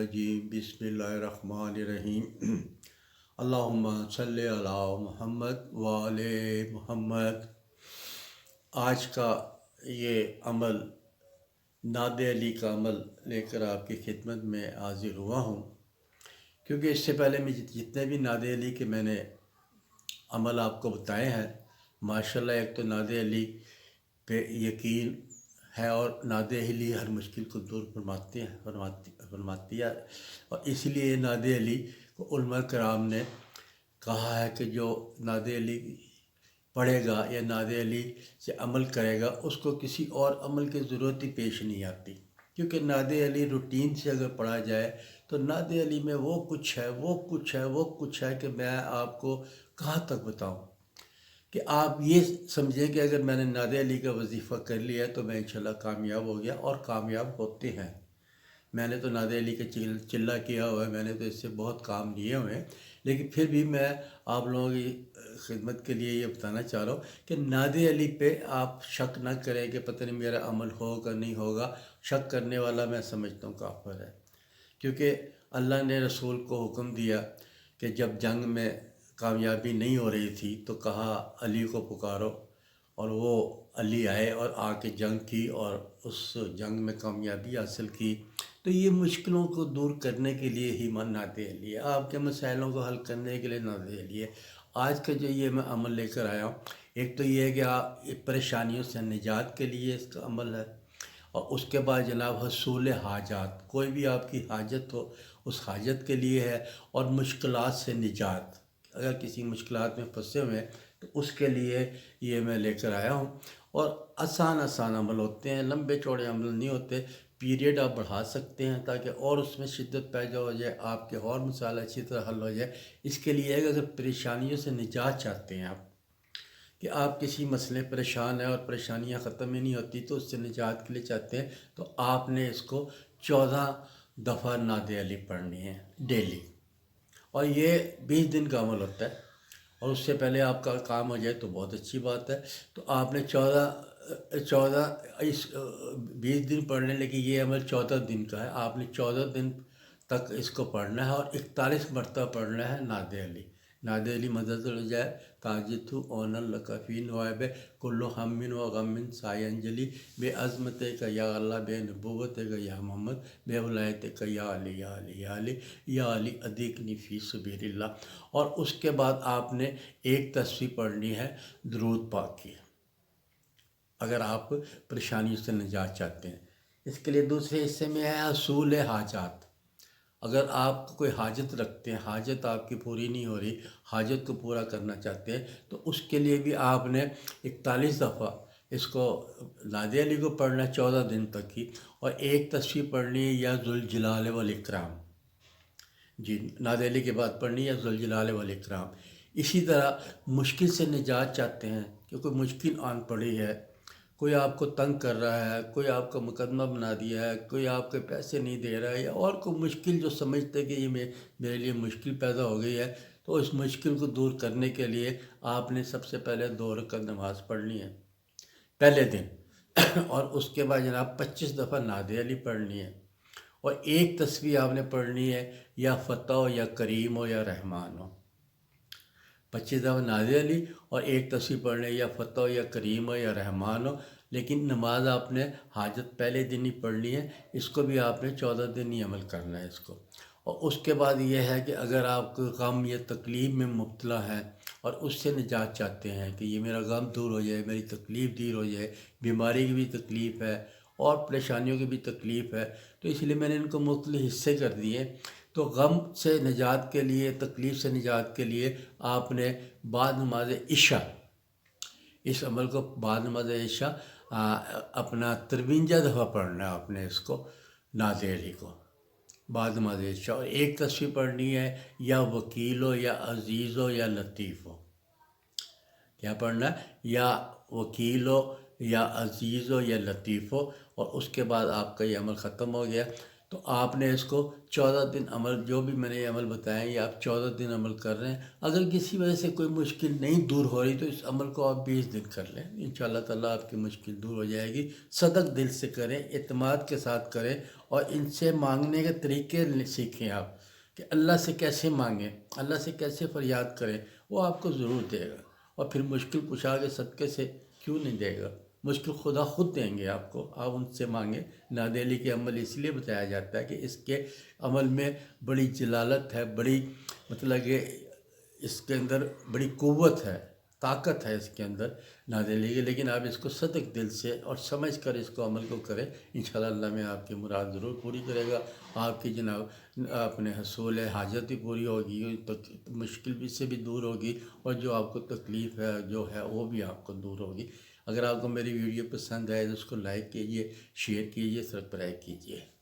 रजीम बिस्मिल्लाहिर्रहमानिर्रहीम अल्लाहुम्मा सल्लि अला मुहम्मद व आले मुहम्मद। आज का ये अमल नादे अली का अमल लेकर आपकी खिदमत में हाजिर हुआ हूँ, क्योंकि इससे पहले मैं जितने भी नादे अली के मैंने अमल आपको बताए हैं, माशाल्लाह एक तो नादे अली पे यकीन है और नादे अली हर मुश्किल को दूर फरमाती है। और इसलिए नादे अली को उलमा कराम ने कहा है कि जो नादे अली पढ़ेगा या नादे अली से अमल करेगा उसको किसी और अमल की ज़रूरत ही पेश नहीं आती, क्योंकि नादे अली रूटीन से अगर पढ़ा जाए तो नादे अली में वो कुछ है कि मैं आपको कहाँ तक बताऊँ कि आप ये समझें कि अगर मैंने नादे अली का वजीफ़ा कर लिया तो मैं इंशाल्लाह कामयाब हो गया, और कामयाब होते हैं। मैंने तो नादे अली का चिल्ला किया हुआ है, मैंने तो इससे बहुत काम लिए हुए हैं, लेकिन फिर भी मैं आप लोगों की खिदमत के लिए ये बताना चाह रहा हूँ कि नादे अली पे आप शक ना करें कि पता नहीं मेरा अमल होगा नहीं होगा। शक करने वाला मैं समझता हूँ काफिर है, क्योंकि अल्लाह ने रसूल को हुक्म दिया कि जब जंग में कामयाबी नहीं हो रही थी तो कहा अली को पुकारो, और वो अली आए और आके जंग की और उस जंग में कामयाबी हासिल की। तो ये मुश्किलों को दूर करने के लिए ही नादे अली है, आपके मसाइलों को हल करने के लिए नादे अली है। आज का जो ये मैं अमल लेकर आया हूँ, एक तो ये है कि आप परेशानियों से निजात के लिए इसका अमल है, और उसके बाद जनाब हसूल हाजात, कोई भी आपकी हाजत हो उस हाजत के लिए है, और मुश्किलात से निजात, अगर किसी मुश्किलात में फंसे हुए हैं तो उसके लिए ये मैं लेकर आया हूँ। और आसान अमल होते हैं, लंबे चौड़े अमल नहीं होते। पीरियड आप बढ़ा सकते हैं ताकि और उसमें शिद्दत पैदा हो जाए, आपके और मसाइल अच्छी तरह हल हो जाए। इसके लिए अगर परेशानियों से निजात चाहते हैं आप, कि आप किसी मसले परेशान हैं और परेशानियां ख़त्म ही नहीं होती, तो उससे निजात के लिए चाहते हैं, तो आपने इसको 14 दफ़ा नादे अली पढ़नी है डेली, और ये 20 दिन का अमल होता है। और उससे पहले आपका काम हो जाए तो बहुत अच्छी बात है। तो आपने 20 दिन पढ़ने, लेकिन ये अमल 14 दिन का है। आपने 14 दिन तक इसको पढ़ना है और 41 मरतबा पढ़ना है नादे अली। नादे अली मदद हो जाए ताजितु ओनल लकफ़ी नवाब कुल्लु हमिन व गमिन सायंजलि बे अज़मत का या अल्लाह, बे नबूवत का या मोहम्मद, बे वलायत का या अली या अली या अली या अली अदीकनी फ़ी सबीलिल्लाह। और उसके बाद आपने एक तस्बीह पढ़नी है दुरूद पाक की, अगर आप परेशानियों से निजात चाहते हैं। इसके लिए दूसरे हिस्से में है हसूल हाजात। अगर आप कोई हाजत रखते हैं, हाजत आपकी पूरी नहीं हो रही, हाजत को पूरा करना चाहते हैं, तो उसके लिए भी आपने 41 दफ़ा इसको नादे अली को पढ़ना 14 दिन तक की, और एक तस्बीह पढ़नी है या ज़ुल जलाल वल इकराम जी, नादे अली के बाद पढ़नी है ज़ुल जलाल वल इकराम। इसी तरह मुश्किल से निजात चाहते हैं, क्योंकि मुश्किल आन पड़ी है, कोई आपको तंग कर रहा है, कोई आपका मुकदमा बना दिया है, कोई आपके पैसे नहीं दे रहा है, या और कोई मुश्किल जो समझते हैं कि ये मेरे लिए मुश्किल पैदा हो गई है, तो इस मुश्किल को दूर करने के लिए आपने सबसे पहले 2 रकात नमाज़ पढ़नी है पहले दिन और उसके बाद जनाब 25 दफ़ा नादे अली पढ़नी है, और एक तस्बीह आपने पढ़नी है या फ़तह हो या करीम हो या रहमान हो। 25 दफ़ा नादे अली और एक तस्बीह पढ़ने या फ़तह हो या करीम हो या रहमान हो। लेकिन नमाज आपने हाजत पहले दिन ही पढ़नी है, इसको भी आपने 14 दिन ही अमल करना है इसको। और उसके बाद ये है कि अगर आप गम या तकलीफ़ में मुब्तला हैं और उससे निजात चाहते हैं कि ये मेरा गम दूर हो जाए, मेरी तकलीफ़ दूर हो जाए, बीमारी की भी तकलीफ़ है और परेशानियों की भी तकलीफ़ है, तो इसलिए मैंने इनको मुख्तलिफ हिस्से कर दिए। तो गम से निजात के लिए, तकलीफ़ से निजात के लिए आपने बाद नमाज इशा, इस अमल को बाद नमाज इशा अपना 53 दफ़ा पढ़ना है आपने इसको नादे अली को बाद नमाज इशा। और एक तस्बीह पढ़नी है या वकील हो या अज़ीज़ हो या लतीफ़ हो। क्या पढ़ना है? या वकील हो या अज़ीज़ हो या लतीफ़ हो। और उसके बाद आपका ये अमल ख़त्म हो गया। तो आपने इसको 14 दिन अमल, जो भी मैंने ये अमल बताए ये आप 14 दिन अमल कर रहे हैं। अगर किसी वजह से कोई मुश्किल नहीं दूर हो रही तो इस अमल को आप 20 दिन कर लें, इंशाअल्लाह ताला आपकी मुश्किल दूर हो जाएगी। सदक दिल से करें, इत्मीनान के साथ करें, اور ان سے مانگنے کے طریقے سیکھیں آپ کہ اللہ سے کیسے مانگیں، اللہ سے کیسے فریاد کریں، وہ آپ کو ضرور دے گا۔ اور پھر مشکل کشا کے صدقے سے کیوں نہیں دے گا، مشکل خدا خود دیں گے آپ کو، آپ ان سے مانگیں۔ نادیلی کے عمل اس لیے بتایا جاتا ہے کہ اس کے عمل میں بڑی جلالت ہے، بڑی مطلب کہ اس کے اندر بڑی قوت ہے، طاقت ہے اس کے اندر نادیلی کی، لیکن آپ اس کو صدق دل سے اور سمجھ کر اس کو عمل کو کریں، انشاءاللہ اللہ میں آپ کی مراد ضرور پوری کرے گا۔ آپ کی جناب اپنے حصول حاجت بھی پوری ہوگی، مشکل بھی سے بھی دور ہوگی، اور جو آپ کو تکلیف ہے جو ہے وہ بھی آپ کو دور ہوگی۔ اگر آپ کو میری ویڈیو پسند آئے تو اس کو لائک کیجئے، شیئر کیجئے، سبسکرائب کیجئے۔